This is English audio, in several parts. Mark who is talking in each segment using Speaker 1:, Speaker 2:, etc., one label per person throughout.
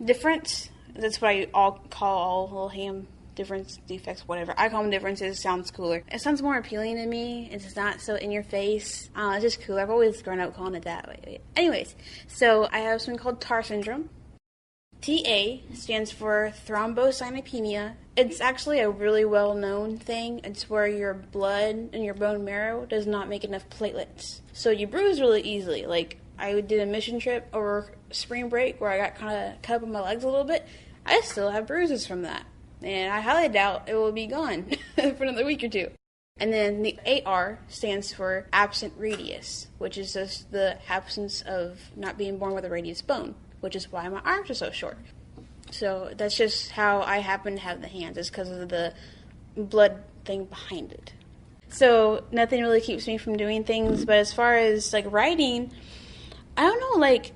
Speaker 1: difference. That's what I all call all little ham difference, defects, whatever. I call them differences. Sounds cooler. It sounds more appealing to me. It's not so in your face. It's just cool. I've always grown up calling it that way. Anyways, so I have something called TAR syndrome. TA stands for thrombocytopenia. It's actually a really well-known thing. It's where your blood and your bone marrow does not make enough platelets. So you bruise really easily. Like, I did a mission trip over spring break where I got kind of cut up on my legs a little bit. I still have bruises from that. And I highly doubt it will be gone for another week or two. And then the AR stands for absent radius, which is just the absence of not being born with a radius bone, which is why my arms are so short. So that's just how I happen to have the hands. It's because of the blood thing behind it. So nothing really keeps me from doing things. But as far as, like, writing, I don't know, like,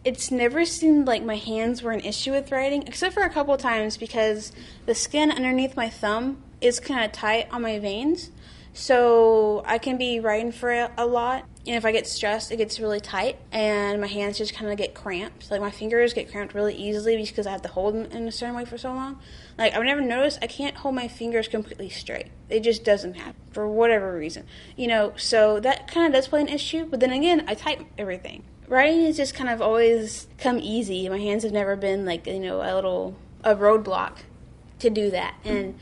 Speaker 1: it's never seemed like my hands were an issue with writing, except for a couple times because the skin underneath my thumb is kind of tight on my veins. So I can be writing for a lot, and if I get stressed, it gets really tight, and my hands just kind of get cramped. Like, my fingers get cramped really easily because I have to hold them in a certain way for so long. Like, I've never noticed I can't hold my fingers completely straight. It just doesn't happen for whatever reason. So that kind of does play an issue, but then again, I type everything. Writing has just kind of always come easy. My hands have never been, like, a roadblock to do that. And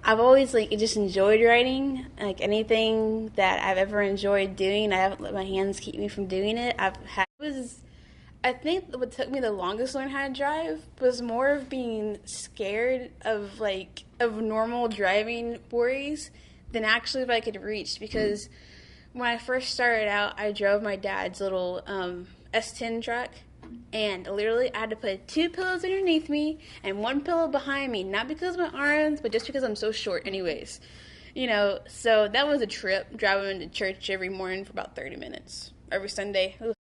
Speaker 1: I've always, like, just enjoyed writing. Like, anything that I've ever enjoyed doing, I haven't let my hands keep me from doing it. I think what took me the longest to learn how to drive was more of being scared of normal driving worries than actually if I could reach. Because when I first started out, I drove my dad's little S10 truck. And literally, I had to put 2 pillows underneath me and 1 pillow behind me. Not because of my arms, but just because I'm so short anyways. So that was a trip, driving to church every morning for about 30 minutes. Every Sunday.